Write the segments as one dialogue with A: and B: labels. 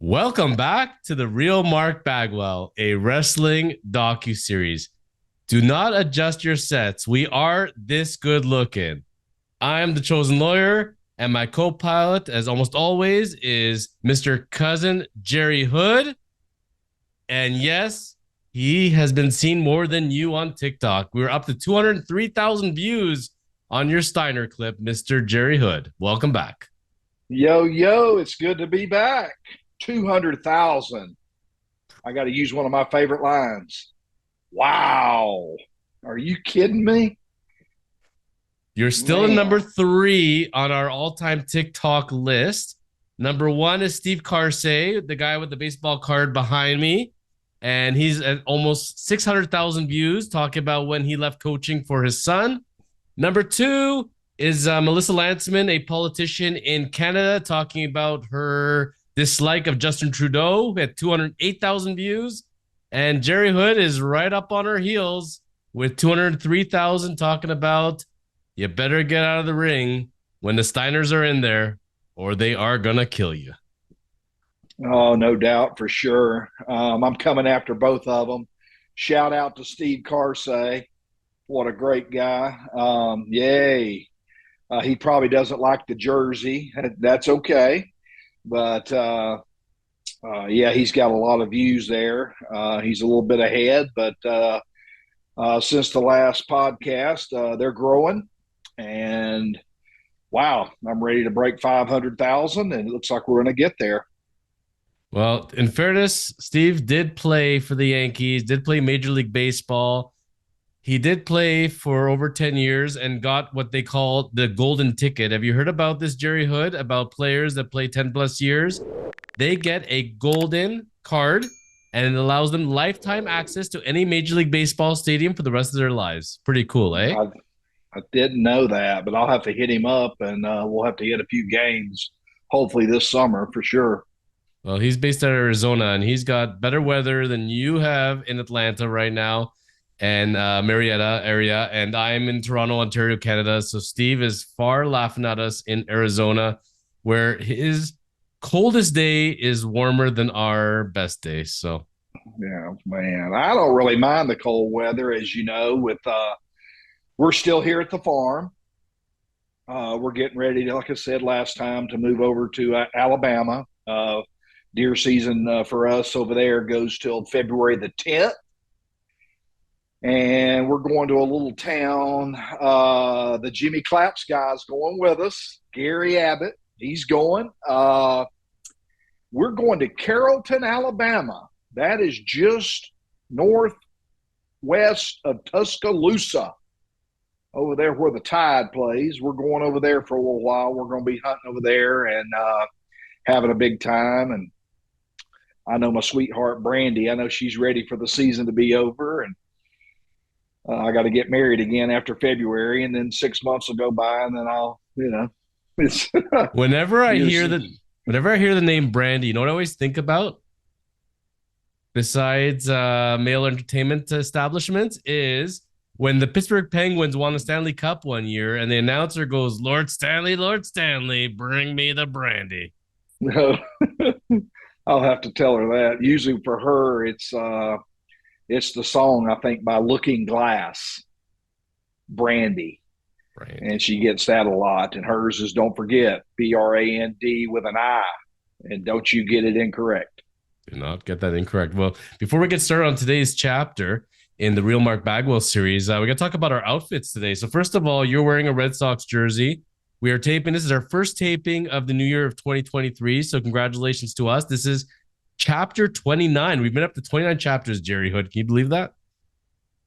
A: Welcome back to the Real Mark Bagwell, a wrestling docu-series. Do not adjust your sets. We are this good looking. I am the chosen lawyer, and my co-pilot, as almost always, is Mr. Cousin Jerry Hood. And yes, he has been seen more than you on TikTok. We're up to 203,000 views on your Steiner clip, Mr. Jerry Hood. Welcome back.
B: Yo, it's good to be back. 200,000. I got to use one of my favorite lines. Wow. Are you kidding me?
A: You're still in number 3 on our all-time TikTok list. Number 1 is Steve Carsey, the guy with the baseball card behind me. And he's at almost 600,000 views talking about when he left coaching for his son. Number 2 is Melissa Lantsman, a politician in Canada, talking about her dislike of Justin Trudeau, who had 208,000 views. And Jerry Hood is right up on her heels with 203,000, talking about you better get out of the ring when the Steiners are in there or they are going to kill you.
B: Oh, no doubt, for sure. I'm coming after both of them. Shout out to Steve Carsey. What a great guy. Yay. He probably doesn't like the jersey. That's okay. But, yeah, he's got a lot of views there. He's a little bit ahead. But since the last podcast, they're growing. And, wow, I'm ready to break 500,000. And it looks like we're going to get there.
A: Well, in fairness, Steve did play for the Yankees, did play Major League Baseball. He did play for over 10 years and got what they call the golden ticket. Have you heard about this, Jerry Hood, about players that play 10 plus years? They get a golden card and it allows them lifetime access to any Major League Baseball stadium for the rest of their lives. Pretty cool, eh?
B: I didn't know that, but I'll have to hit him up and we'll have to hit a few games, hopefully this summer for sure.
A: Well, he's based out of Arizona and he's got better weather than you have in Atlanta right now and Marietta area. And I'm in Toronto, Ontario, Canada. So Steve is far laughing at us in Arizona, where his coldest day is warmer than our best day. So,
B: yeah, man, I don't really mind the cold weather, as you know, with we're still here at the farm. We're getting ready to, like I said last time, to move over to Alabama. Deer season for us over there goes till February the 10th. And we're going to a little town. The Jimmy Claps guy's going with us. Gary Abbott, he's going. We're going to Carrollton, Alabama. That is just northwest of Tuscaloosa, over there where the Tide plays. We're going over there for a little while. We're going to be hunting over there and having a big time. And I know my sweetheart, Brandy, I know she's ready for the season to be over. And I got to get married again after February. And then 6 months will go by and then I'll, it's
A: whenever I hear the name Brandy, you know what I always think about? Besides male entertainment establishments is when the Pittsburgh Penguins won the Stanley Cup one year and the announcer goes, Lord Stanley, bring me the brandy.
B: No. I'll have to tell her that. Usually for her, it's the song, I think, by Looking Glass, Brandy.
A: Right.
B: And she gets that a lot. And hers is, don't forget, B-R-A-N-D with an I. And don't you get it incorrect.
A: Do not get that incorrect. Well, before we get started on today's chapter in the Real Mark Bagwell series, we got to talk about our outfits today. So first of all, you're wearing a Red Sox jersey. We are taping. This is our first taping of the new year of 2023. So congratulations to us. This is chapter 29. We've been up to 29 chapters, Jerry Hood. Can you believe that?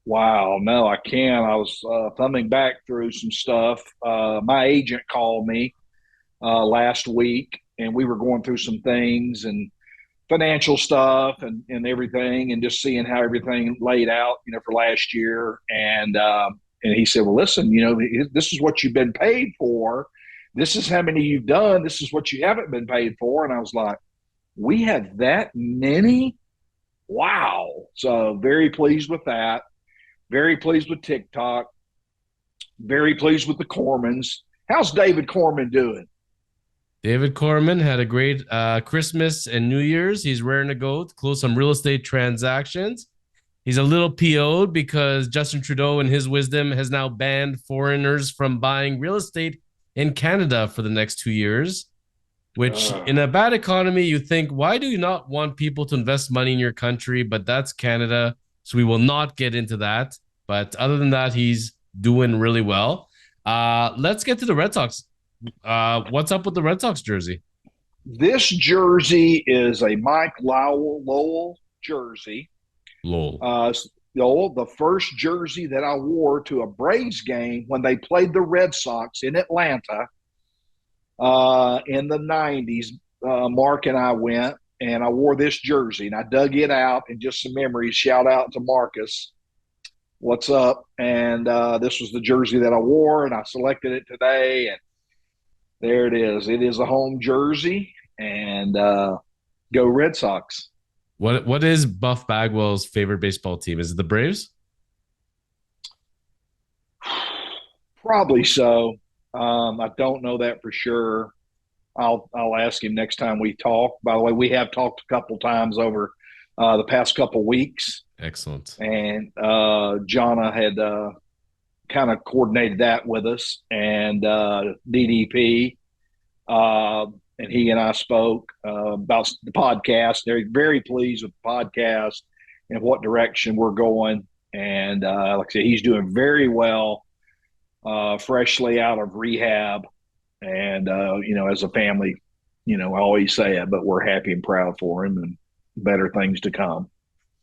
B: Wow. No, I can't. I was thumbing back through some stuff. My agent called me last week, and we were going through some things and financial stuff and everything, and just seeing how everything laid out, for last year. And he said, well, listen, this is what you've been paid for. This is how many you've done. This is what you haven't been paid for. And I was like, we have that many? Wow. So very pleased with that. Very pleased with TikTok. Very pleased with the Kormans. How's David Corman doing?
A: David Corman had a great Christmas and New Year's. He's raring to go to close some real estate transactions. He's a little PO'd because Justin Trudeau, in his wisdom, has now banned foreigners from buying real estate in Canada for the next 2 years. Which,
B: Uh,
A: in a bad economy, you think, why do you not want people to invest money in your country? But that's Canada. So we will not get into that. But other than that, he's doing really well. Let's get to the Red Sox. What's up with the Red Sox jersey?
B: this jersey is a Mike Lowell jersey.
A: Lol.
B: The first jersey that I wore to a Braves game when they played the Red Sox in Atlanta in the 90s. Mark and I went, and I wore this jersey, and I dug it out, and just some memories. Shout out to Marcus. What's up? And this was the jersey that I wore, and I selected it today, and there it is. It is a home jersey, and go Red Sox.
A: What is Buff Bagwell's favorite baseball team? Is it the Braves?
B: Probably so. I don't know that for sure. I'll ask him next time we talk. By the way, we have talked a couple times over the past couple weeks,
A: Excellent.
B: and Jonna had kind of coordinated that with us, and DDP, and he and I spoke about the podcast. They're very pleased with the podcast and what direction we're going. And like I said, he's doing very well, freshly out of rehab. And, as a family, I always say it, but we're happy and proud for him and better things to come.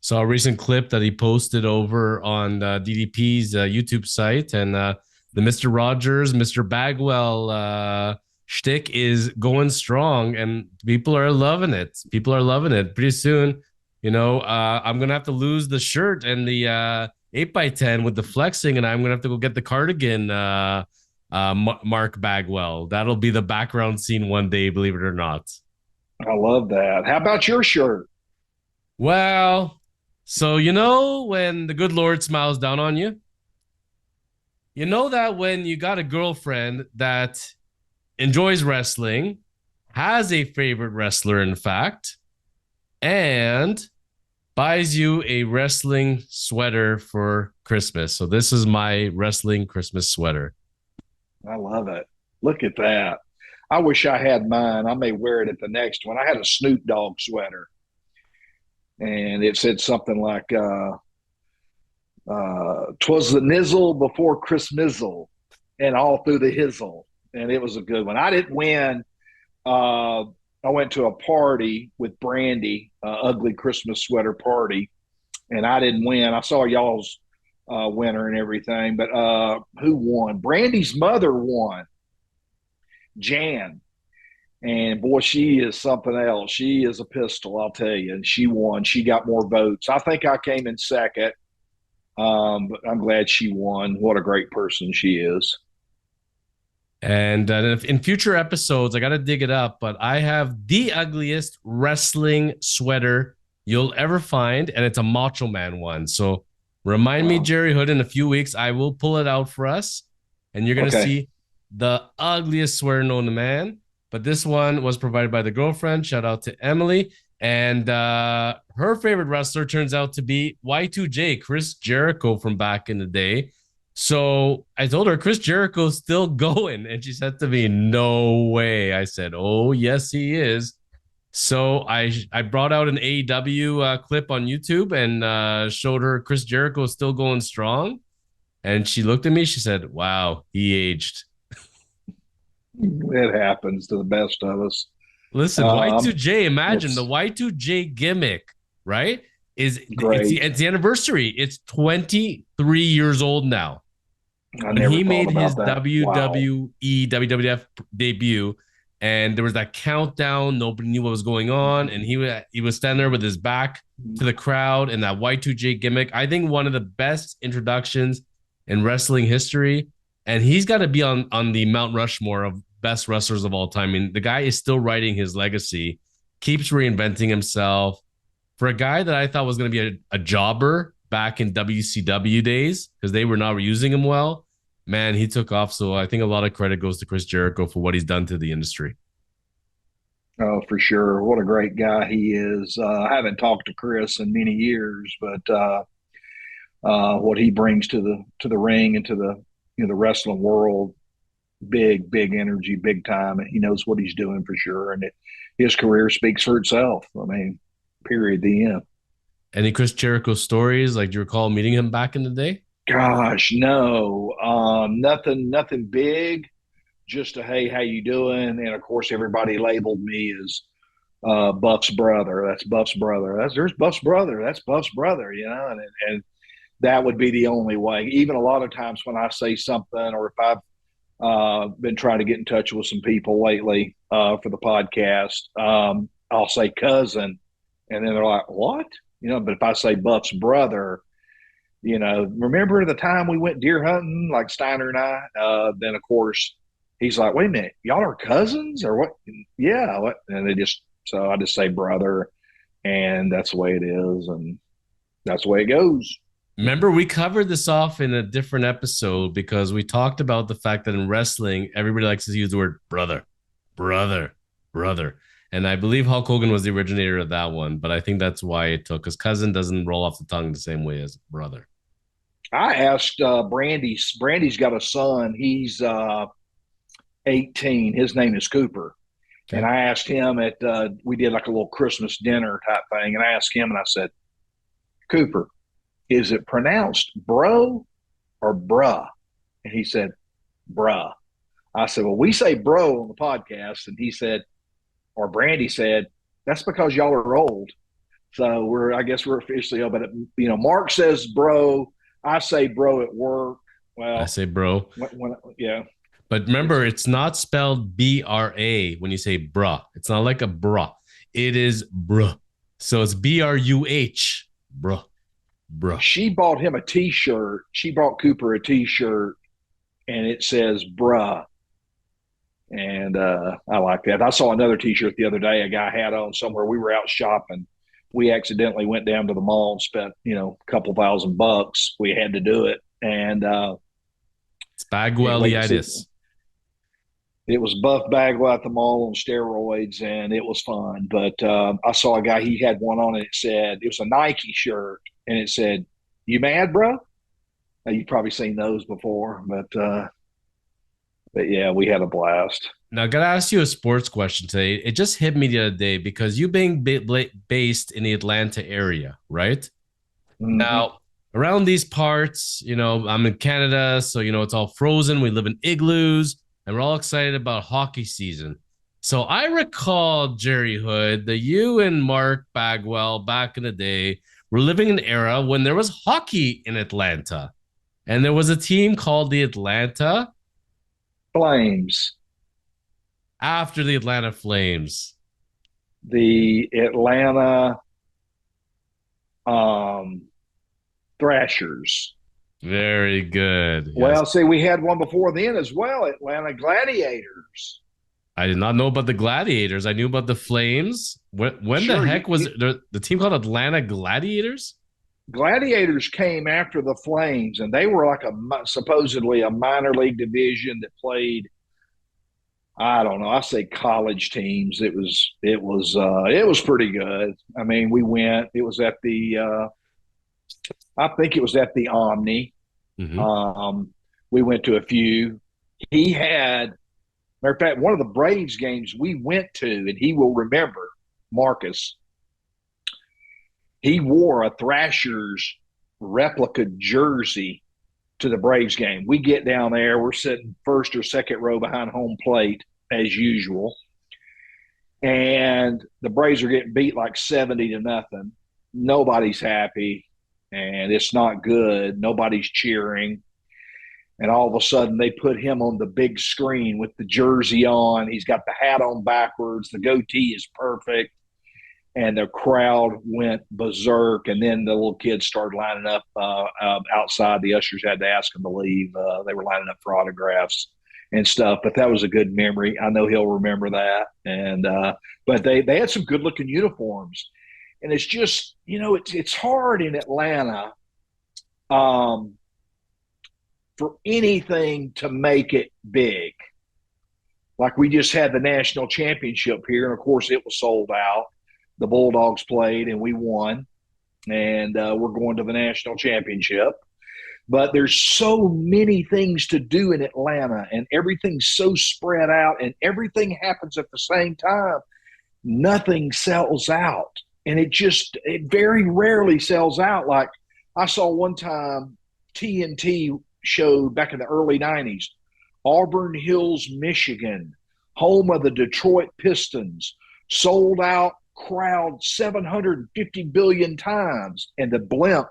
A: Saw a recent clip that he posted over on DDP's YouTube site, and the Mr. Rogers, Mr. Bagwell shtick is going strong, and people are loving it. People are loving it. Pretty soon, I'm gonna have to lose the shirt and the 8x10 with the flexing, and I'm gonna have to go get the cardigan. Mark Bagwell. That'll be the background scene one day, believe it or not.
B: I love that. How about your shirt?
A: Well, so when the good Lord smiles down on you, you know that when you got a girlfriend that enjoys wrestling, has a favorite wrestler, in fact, and buys you a wrestling sweater for Christmas. So this is my wrestling Christmas sweater.
B: I love it. Look at that. I wish I had mine. I may wear it at the next one. I had a Snoop Dogg sweater, and it said something like, "'Twas the nizzle before Christmizzle, and all through the hizzle." And it was a good one. I didn't win. I went to a party with Brandy, ugly Christmas sweater party, and I didn't win. I saw y'all's winner and everything, but who won? Brandy's mother won, Jan. And boy, she is something else. She is a pistol, I'll tell you. And she won. She got more votes. I think I came in second, but I'm glad she won. What a great person she is.
A: And in future episodes, I got to dig it up, but I have the ugliest wrestling sweater you'll ever find, and it's a Macho Man one. So remind me, Jerry Hood, in a few weeks. I will pull it out for us, and you're going to see the ugliest sweater known to man. But this one was provided by the girlfriend. Shout out to Emily. And her favorite wrestler turns out to be Y2J, Chris Jericho from back in the day. So I told her, Chris Jericho's still going. And she said to me, no way. I said, oh, yes, he is. So I brought out an AEW clip on YouTube and showed her Chris Jericho is still going strong. And she looked at me. She said, wow, he aged.
B: It happens to the best of us.
A: Listen, Y2J, imagine the Y2J gimmick, right? It's the anniversary. It's 23 years old now.
B: And he made his
A: WWE, WWF debut, and there was that countdown. Nobody knew what was going on, and he was standing there with his back to the crowd and that Y2J gimmick. I think one of the best introductions in wrestling history, and he's got to be on the Mount Rushmore of best wrestlers of all time. I mean, the guy is still writing his legacy, keeps reinventing himself. For a guy that I thought was going to be a jobber back in WCW days, because they were not using him well, man, he took off. So I think a lot of credit goes to Chris Jericho for what he's done to the industry.
B: Oh, for sure. What a great guy he is. I haven't talked to Chris in many years, but what he brings to the ring and to the wrestling world, big energy, big time. And he knows what he's doing for sure. And his career speaks for itself. I mean, period. The end.
A: Any Chris Jericho stories? Like, do you recall meeting him back in the day?
B: Gosh, no, nothing big. Just a hey, how you doing? And of course, everybody labeled me as Buff's brother. That's Buff's brother. There's Buff's brother. That's Buff's brother. And that would be the only way. Even a lot of times when I say something, or if I've been trying to get in touch with some people lately for the podcast, I'll say cousin, and then they're like, "What?" But if I say Buff's brother, remember the time we went deer hunting, like Steiner and I? Then of course he's like, "Wait a minute, y'all are cousins or what?" Yeah, what? And so I just say brother, and that's the way it is, and that's the way it goes.
A: Remember, we covered this off in a different episode because we talked about the fact that in wrestling, everybody likes to use the word brother, brother, brother. And I believe Hulk Hogan was the originator of that one, but I think that's why it took, because cousin doesn't roll off the tongue the same way as brother.
B: I asked Brandy. Brandy's got a son. He's 18. His name is Cooper. And
A: Okay.
B: I asked him we did like a little Christmas dinner type thing. And I asked him and I said, Cooper, is it pronounced bro or bruh? And he said, bruh. I said, well, we say bro on the podcast. And he said, or Brandy said, that's because y'all are old. So I guess we're officially old. But, Mark says bro. I say bro at work.
A: I
B: Well,
A: say bro.
B: yeah,
A: But
B: it's
A: remember, it's not spelled BRA when you say bruh. It's not like a bruh. It is bruh. So it's BRUH. Bruh. Bruh.
B: she bought him a T-shirt. She bought Cooper a T-shirt, and it says "bruh," and I like that. I saw another T-shirt the other day. A guy had on somewhere. We were out shopping. We accidentally went down to the mall and spent a couple $1,000. We had to do it, and
A: It's
B: can't wait to see.
A: Bagwellitis.
B: It was Buff Bagwell at the mall on steroids, and it was fun. But I saw a guy. He had one on, and it was a Nike shirt, and it said, "You mad, bro?" Now, you've probably seen those before, but yeah, we had a blast.
A: Now, I gotta ask you a sports question today. It just hit me the other day because you being based in the Atlanta area, right?
B: Mm-hmm.
A: Now, around these parts, I'm in Canada, so it's all frozen. We live in igloos, and we're all excited about hockey season. So I recall, Jerry Hood, that you and Mark Bagwell back in the day were living in an era when there was hockey in Atlanta, and there was a team called the Atlanta
B: Flames,
A: after the Atlanta Flames.
B: the Atlanta um, Thrashers.
A: Very good. Yes.
B: Well, see, we had one before then as well, Atlanta Gladiators.
A: I did not know about the Gladiators. I knew about the Flames. When the
B: Sure,
A: heck was the team called Atlanta Gladiators?
B: Gladiators came after the Flames, and they were like supposedly a minor league division that played. I don't know. I say college teams. It was pretty good. I mean, we went. It was at the. I think it was at the Omni.
A: Mm-hmm.
B: Um, we went to a few. He had, matter of fact, one of the Braves games we went to, and he will remember, Marcus. He wore a Thrashers replica jersey to the Braves game. We get down there, we're sitting first or second row behind home plate as usual, and the Braves are getting beat like 70-0. Nobody's happy, and it's not good. Nobody's cheering. And all of a sudden, they put him on the big screen with the jersey on. He's got the hat on backwards. The goatee is perfect. And the crowd went berserk. And then the little kids started lining up outside. The ushers had to ask them to leave. They were lining up for autographs and stuff. But that was a good memory. I know he'll remember that. And but they had some good looking uniforms. And it's just, it's hard in Atlanta for anything to make it big. Like we just had the national championship here, and of course it was sold out. The Bulldogs played and we won, and we're going to the national championship. But there's so many things to do in Atlanta, and everything's so spread out, and everything happens at the same time. Nothing sells out, and it very rarely sells out. Like I saw one time, TNT showed back in the early '90s, Auburn Hills, Michigan, home of the Detroit Pistons, sold out crowd 750 billion times, and the blimp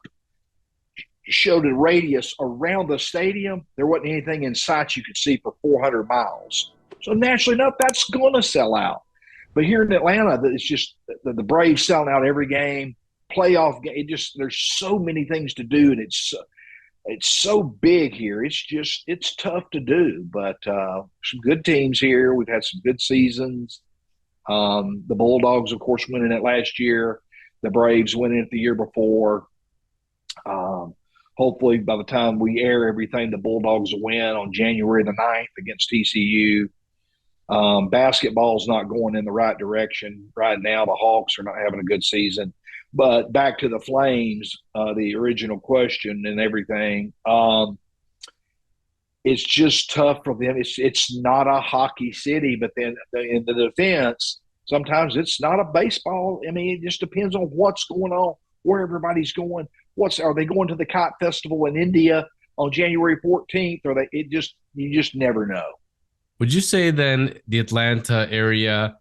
B: showed a radius around the stadium. There wasn't anything in sight you could see for 400 miles. So naturally enough, that's going to sell out. But here in Atlanta, it's just the Braves selling out every game, playoff game. There's so many things to do, and it's so big here. It's tough to do. But some good teams here. We've had some good seasons. The Bulldogs, of course, winning it last year. The Braves winning it the year before. Hopefully, by the time we air everything, the Bulldogs will win on January the 9th against TCU. Basketball's not going in the right direction right now. The Hawks are not having a good season. But back to the Flames, the original question and everything. It's just tough for them. It's not a hockey city, but then in the defense, sometimes it's not a baseball. I mean, it just depends on what's going on, where everybody's going. Are they going to the Kite Festival in India on January 14th? Or you just never know.
A: Would you say then the Atlanta area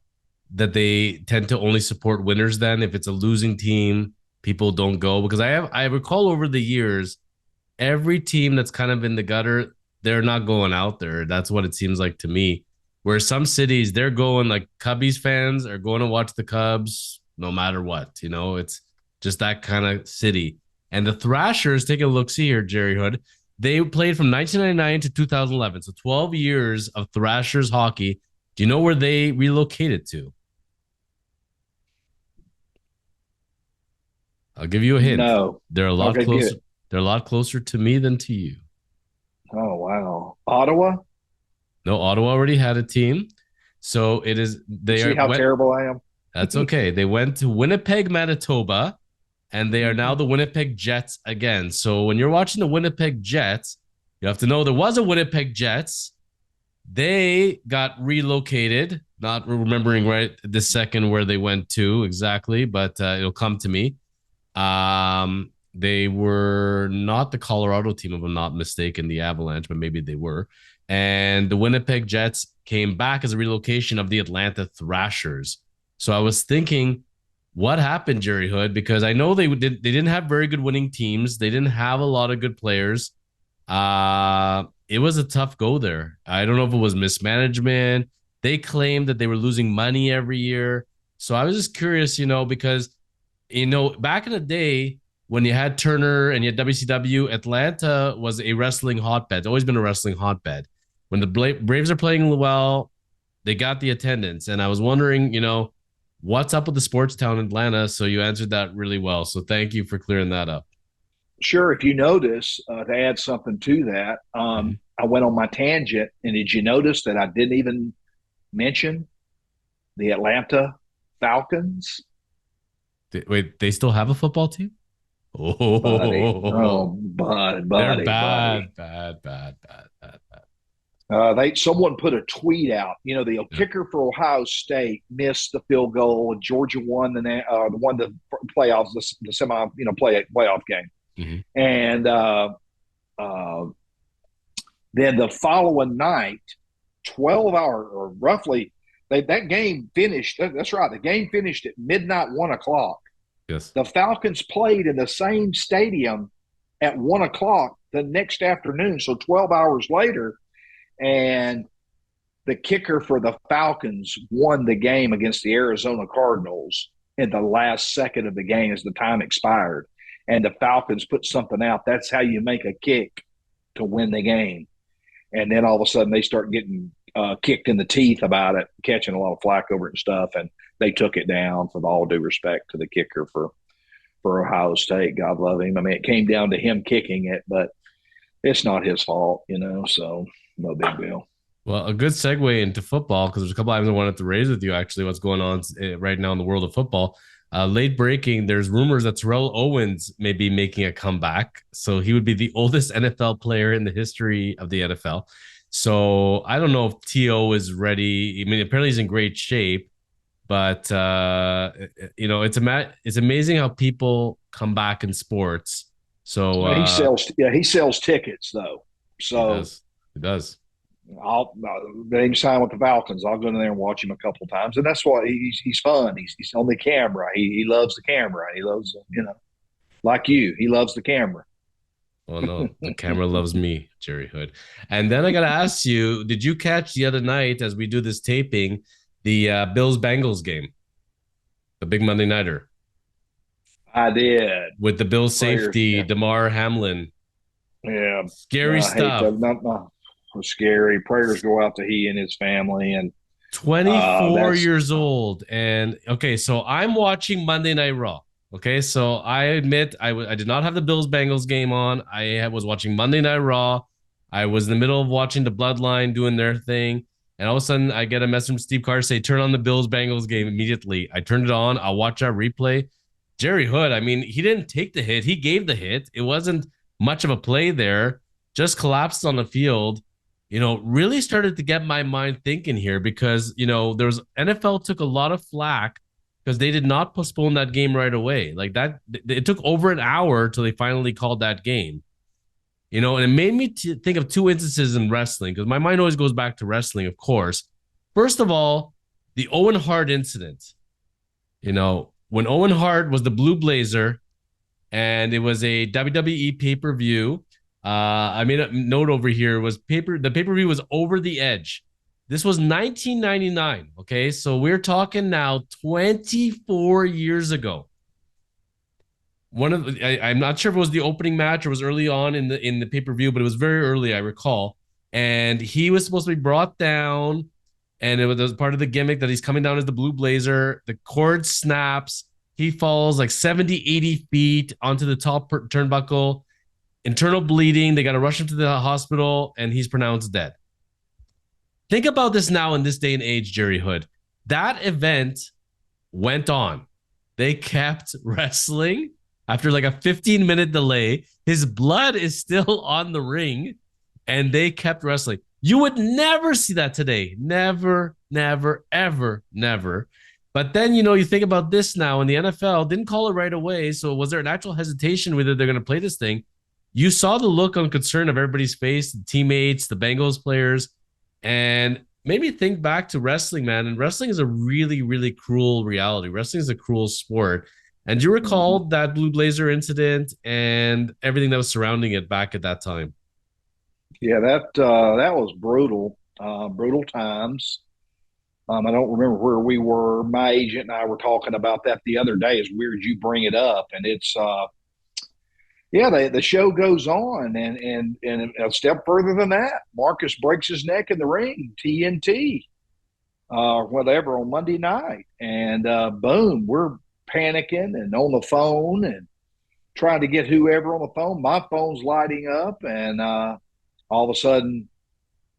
A: that they tend to only support winners then? If it's a losing team, people don't go? Because I recall over the years, every team that's kind of in the gutter, they're not going out there. That's what it seems like to me. Where some cities, they're going, like Cubbies fans are going to watch the Cubs no matter what. It's just that kind of city. And the Thrashers, take a look, see here, Jerry Hood. They played from 1999 to 2011, so 12 years of Thrashers hockey. Do you know where they relocated to? I'll give you a hint.
B: No.
A: They're a lot
B: Okay,
A: closer. They're a lot closer to me than to you.
B: Oh, wow. Ottawa?
A: No, Ottawa already had a team. So it is.
B: See how terrible I am?
A: That's okay. They went to Winnipeg, Manitoba, and they are now the Winnipeg Jets again. So when you're watching the Winnipeg Jets, you have to know there was a Winnipeg Jets. They got relocated, not remembering right this second where they went to exactly, but it'll come to me. They were not the Colorado team, if I'm not mistaken, the Avalanche, but maybe they were. And the Winnipeg Jets came back as a relocation of the Atlanta Thrashers. So I was thinking, what happened, Jerry Hood? Because I know they didn't have very good winning teams. They didn't have a lot of good players. It was a tough go there. I don't know if it was mismanagement. They claimed that they were losing money every year. So I was just curious, because, back in the day when you had Turner and you had WCW, Atlanta was a wrestling hotbed. It's always been a wrestling hotbed. When the Braves are playing well, they got the attendance. And I was wondering, what's up with the sports town in Atlanta? So you answered that really well. So thank you for clearing that up.
B: Sure. If you notice, to add something to that, I went on my tangent, and did you notice that I didn't even mention the Atlanta Falcons?
A: Wait, they still have a football team?
B: Oh, buddy.
A: They're bad.
B: Someone put a tweet out. The kicker for Ohio State missed the field goal, and Georgia won the playoffs, the semi playoff game.
A: Mm-hmm.
B: And then the following night, 12-hour or roughly, that game finished. That's right. The game finished at midnight, 1:00.
A: Yes.
B: The Falcons played in the same stadium at 1:00 the next afternoon. So 12 hours later. And the kicker for the Falcons won the game against the Arizona Cardinals in the last second of the game as the time expired. And the Falcons put something out. That's how you make a kick to win the game. And then all of a sudden they start getting kicked in the teeth about it, catching a lot of flack over it and stuff. And they took it down, with all due respect to the kicker for Ohio State. God love him. I mean, it came down to him kicking it, but it's not his fault, so no big deal.
A: Well, a good segue into football because there's a couple items I wanted to raise with you. Actually, what's going on right now in the world of football? Late breaking. There's rumors that Terrell Owens may be making a comeback, so he would be the oldest NFL player in the history of the NFL. So I don't know if To is ready. I mean, apparently he's in great shape, but it's amazing how people come back in sports. So
B: He sells tickets though.
A: he
B: So
A: does. He does.
B: I'll maybe sign with the Falcons. I'll go in there and watch him a couple times, and that's why he's fun. He's on the camera. He loves the camera. He loves like you. He loves the camera.
A: Well, no, the camera loves me, Jerry Hood. And then I got to ask you, did you catch the other night as we do this taping, the Bills Bengals game, the big Monday Nighter
B: I did.
A: with the Bills
B: Players,
A: safety,
B: yeah,
A: Damar Hamlin?
B: yeah.
A: Scary
B: I hate
A: stuff.
B: that. Not scary. Prayers go out to he and his family, and
A: 24
B: that's
A: years old. And okay, so I'm watching Monday Night Raw. Okay, so I admit I did not have the Bills Bengals game on. I was watching Monday Night Raw. I was in the middle of watching the Bloodline doing their thing. And all of a sudden, I get a message from Steve Carr say, turn on the Bills Bengals game immediately. I turned it on. I'll watch that replay. Jerry Hood, I mean, he didn't take the hit. He gave the hit. It wasn't much of a play there, just collapsed on the field. Really started to get my mind thinking here because, there was NFL took a lot of flack because they did not postpone that game right away. Like that, it took over an hour till they finally called that game. And it made me think of two instances in wrestling because my mind always goes back to wrestling, of course. First of all, the Owen Hart incident. When Owen Hart was the Blue Blazer and it was a WWE pay-per-view. I made a note over here the pay-per-view was Over the Edge. This was 1999. Okay, so we're talking now 24 years ago. I'm not sure if it was the opening match or it was early on in the pay-per-view, but it was very early, I recall. And he was supposed to be brought down, and it was part of the gimmick that he's coming down as the Blue Blazer. The cord snaps. He falls like 70, 80 feet onto the top turnbuckle. Internal bleeding. They got to rush him to the hospital, and he's pronounced dead. Think about this now in this day and age, Jerry Hood. That event went on. They kept wrestling after like a 15-minute delay. His blood is still on the ring, and they kept wrestling. You would never see that today. Never, never, ever, never. But then, you think about this now, and the NFL didn't call it right away. So was there an actual hesitation whether they're going to play this thing? You saw the look on concern of everybody's face, the teammates, the Bengals players, and maybe think back to wrestling, man. And wrestling is a really, really cruel reality. Wrestling is a cruel sport. And do you recall that Blue Blazer incident and everything that was surrounding it back at that time?
B: yeah, that was brutal, brutal times. I don't remember where we were. My agent and I were talking about that the other day. It's weird you bring it up, and it's yeah, the show goes on, and a step further than that, Marcus breaks his neck in the ring, TNT, whatever, on Monday night, and boom, we're panicking and on the phone and trying to get whoever on the phone. My phone's lighting up, and all of a sudden,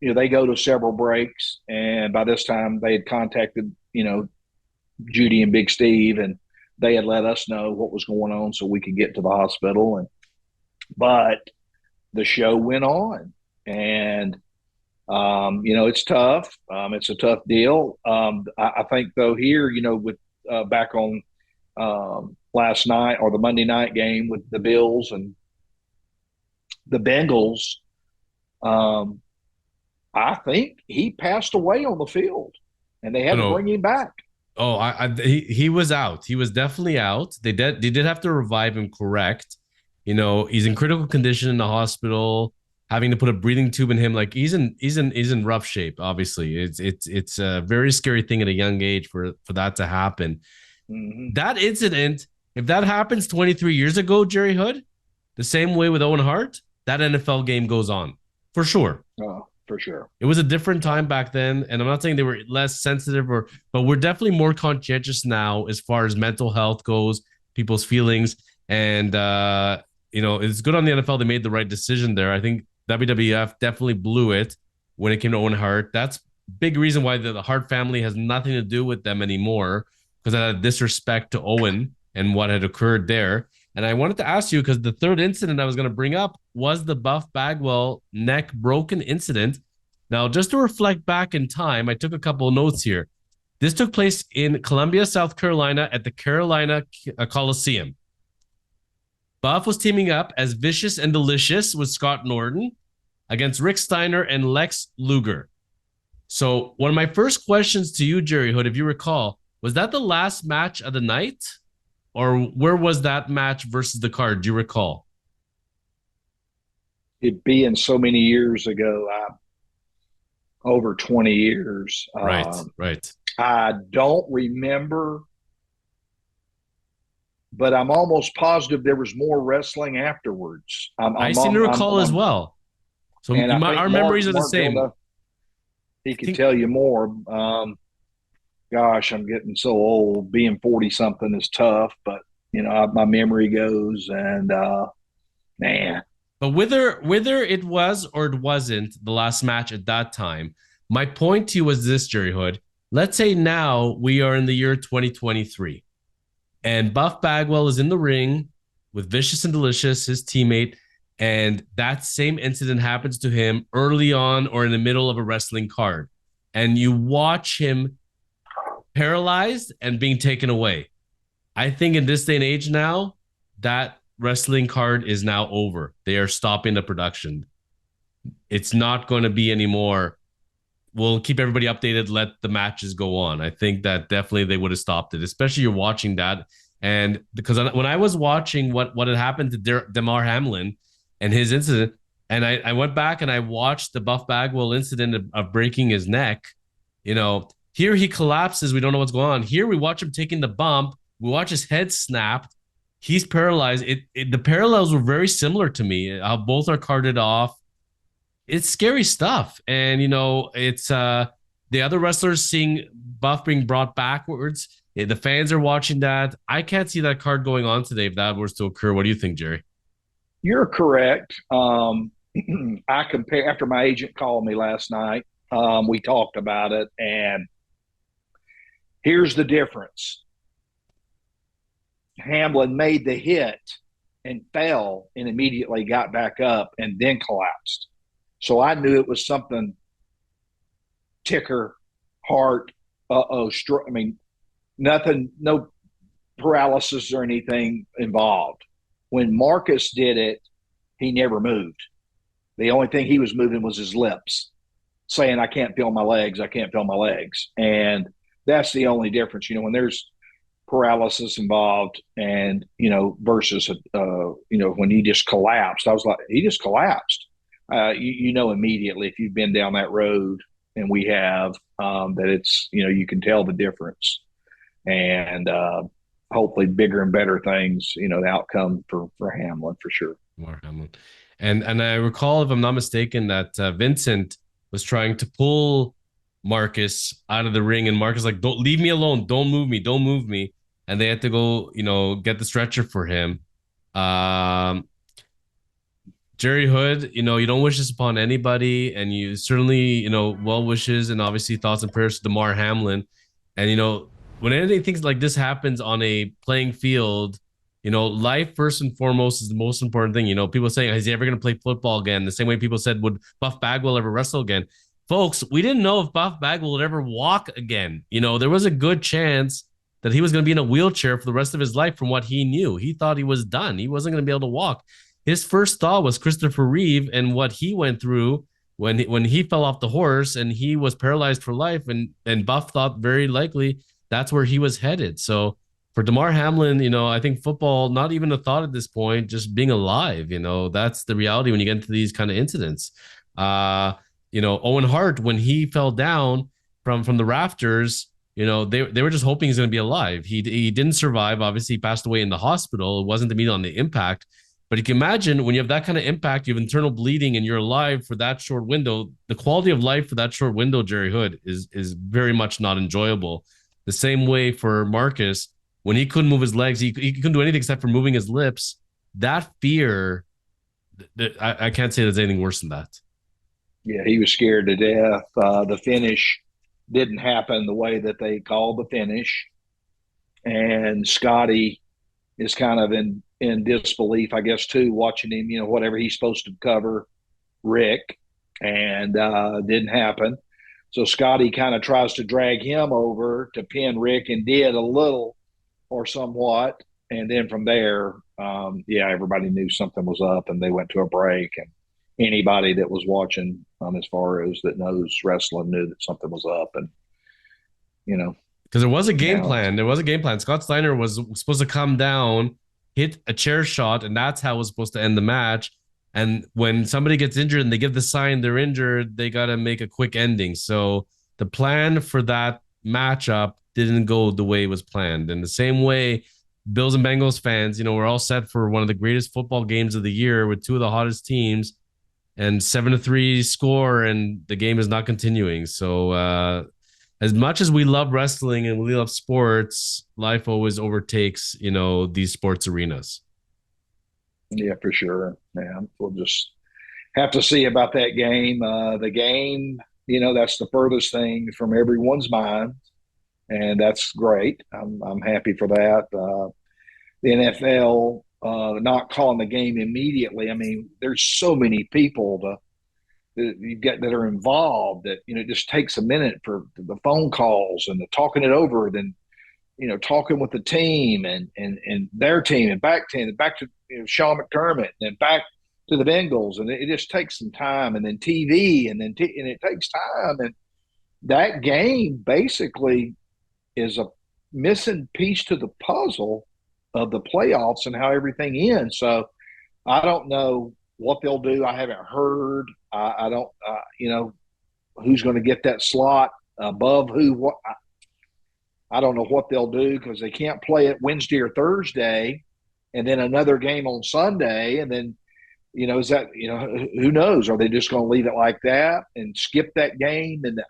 B: they go to several breaks, and by this time they had contacted, Judy and Big Steve, and they had let us know what was going on so we could get to the hospital. But the show went on, and it's tough. It's a tough deal. I think though here, with back on last night or the Monday night game with the Bills and the Bengals, I think he passed away on the field, and they had to bring him back.
A: Oh, he was out. He was definitely out. They did have to revive him. Correct. He's in critical condition in the hospital, having to put a breathing tube in him. Like he's in rough shape. Obviously, it's a very scary thing at a young age for that to happen. Mm-hmm. That incident, if that happens 23 years ago, Jerry Hood, the same way with Owen Hart, that NFL game goes on for sure.
B: Oh, for sure.
A: It was a different time back then, and I'm not saying they were less sensitive, but we're definitely more conscientious now as far as mental health goes, people's feelings, and it's good on the NFL. They made the right decision there. I think WWF definitely blew it when it came to Owen Hart. That's big reason why the Hart family has nothing to do with them anymore, because of disrespect to Owen and what had occurred there. And I wanted to ask you, because the third incident I was going to bring up was the Buff Bagwell neck broken incident. Now, just to reflect back in time, I took a couple of notes here. This took place in Columbia, South Carolina at the Carolina Coliseum. Buff was teaming up as Vicious and Delicious with Scott Norton against Rick Steiner and Lex Luger. So one of my first questions to you, Jerry Hood, if you recall, was that the last match of the night? Or where was that match versus the card? Do you recall?
B: It being so many years ago, over 20 years.
A: Right.
B: I don't remember, but I'm almost positive there was more wrestling afterwards.
A: I seem to recall as well. So our memories are the same.
B: He could tell you more. Gosh, I'm getting so old. Being 40 something is tough, but my memory goes, and man.
A: But whether it was or it wasn't the last match at that time, my point to you was this, Jerry Hood. Let's say now we are in the year 2023, and Buff Bagwell is in the ring with Vicious and Delicious, his teammate, and that same incident happens to him early on or in the middle of a wrestling card, and you watch him paralyzed and being taken away. I think in this day and age now, that wrestling card is now over. They are stopping the production. It's not going to be anymore. We'll keep everybody updated, let the matches go on. I think that definitely they would have stopped it, especially you're watching that. And because when I was watching what had happened to Damar Hamlin and his incident, and I went back and I watched the Buff Bagwell incident of breaking his neck, here he collapses. We don't know what's going on. Here we watch him taking the bump. We watch his head snapped. He's paralyzed. The parallels were very similar to me. How both are carted off. It's scary stuff. And, it's the other wrestlers seeing Buff being brought backwards. The fans are watching that. I can't see that card going on today if that was to occur. What do you think, Jerry?
B: You're correct. I compare after my agent called me last night. We talked about it, and here's the difference. Hamlin made the hit and fell and immediately got back up and then collapsed. So I knew it was something ticker, heart, nothing, no paralysis or anything involved. When Marcus did it, he never moved. The only thing he was moving was his lips, saying, I can't feel my legs, I can't feel my legs. And that's the only difference, when there's paralysis involved and, versus, when he just collapsed. I was like, he just collapsed. Immediately if you've been down that road, and we have, that it's, you can tell the difference. And hopefully bigger and better things, the outcome for Hamlin for sure.
A: More Hamlin. And I recall, if I'm not mistaken, that Vincent was trying to pull Marcus out of the ring, and Marcus like, don't leave me alone, don't move me, and they had to go, get the stretcher for him. Jerry Hood, you don't wish this upon anybody, and you certainly, well wishes and obviously thoughts and prayers to Damar Hamlin. And when anything like this happens on a playing field, life first and foremost is the most important thing. People saying, is he ever going to play football again? The same way people said, would Buff Bagwell ever wrestle again? Folks, we didn't know if Buff Bagwell would ever walk again. There was a good chance that he was going to be in a wheelchair for the rest of his life from what he knew. He thought he was done. He wasn't going to be able to walk. His first thought was Christopher Reeve and what he went through when he fell off the horse and he was paralyzed for life. And Buff thought very likely that's where he was headed. So for Damar Hamlin, I think football, not even a thought at this point, just being alive, that's the reality when you get into these kind of incidents. Owen Hart, when he fell down from the rafters, they were just hoping he's going to be alive. He didn't survive. Obviously, he passed away in the hospital. It wasn't immediate on the impact. But you can imagine when you have that kind of impact, you have internal bleeding and you're alive for that short window, the quality of life for that short window, Jerry Hood, is very much not enjoyable. The same way for Marcus, when he couldn't move his legs, he couldn't do anything except for moving his lips. That fear, I can't say there's anything worse than that.
B: Yeah, he was scared to death. The finish didn't happen the way that they called the finish, and Scotty is kind of in disbelief, I guess, too, watching him. Whatever he's supposed to cover Rick, and didn't happen. So Scotty kind of tries to drag him over to pin Rick, and did a little or somewhat. And then from there, yeah, everybody knew something was up, and they went to a break. And anybody that was watching, as far as that knows wrestling, knew that something was up. And you know,
A: Because there was a game
B: now
A: plan. There was a game plan. Scott Steiner was supposed to come down, hit a chair shot, and that's how it was supposed to end the match. And when somebody gets injured and they give the sign they're injured, they got to make a quick ending. So the plan for that matchup didn't go the way it was planned. In the same way, Bills and Bengals fans, we're all set for one of the greatest football games of the year with two of the hottest teams and 7-3 score, and the game is not continuing. So, as much as we love wrestling and we love sports, life always overtakes, these sports arenas.
B: yeah, for sure. Yeah, we'll just have to see about that game. The game, that's the furthest thing from everyone's mind, and that's great. I'm happy for that. The NFL not calling the game immediately. I mean, there's so many people that you've got that are involved that it just takes a minute for the phone calls and the talking it over, then talking with the team and their team and back to Sean McDermott and back to the Bengals, and it just takes some time, and then TV, and and it takes time, and that game basically is a missing piece to the puzzle of the playoffs and how everything ends. So I don't know what they'll do. I haven't heard. I don't, who's going to get that slot above who. What I don't know what they'll do, because they can't play it Wednesday or Thursday, and then another game on Sunday, and then is that who knows? Are they just going to leave it like that and skip that game? And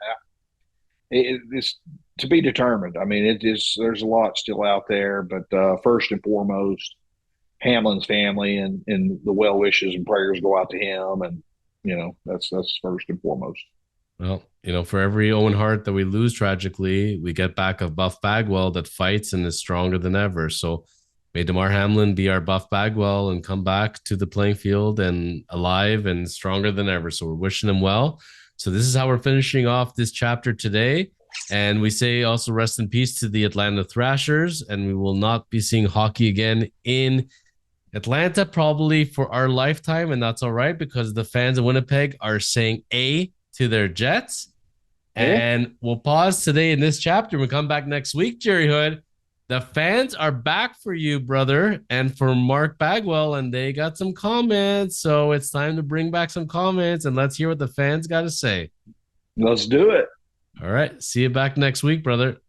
B: it's to be determined. I mean, it is. There's a lot still out there, but first and foremost, Hamlin's family and the well wishes and prayers go out to him, and that's first and foremost.
A: Well, for every Owen Hart that we lose tragically, we get back a Buff Bagwell that fights and is stronger than ever. So may Damar Hamlin be our Buff Bagwell and come back to the playing field and alive and stronger than ever. So we're wishing him well. So this is how we're finishing off this chapter today. And we say also rest in peace to the Atlanta Thrashers. And we will not be seeing hockey again in Atlanta probably for our lifetime. And that's all right, because the fans of Winnipeg are saying A to their Jets. And we'll pause today in this chapter. We'll come back next week, Jerry Hood. The fans are back for you, brother, and for Mark Bagwell, and they got some comments. So it's time to bring back some comments, and let's hear what the fans got to say.
B: Let's do it.
A: All right. See you back next week, brother.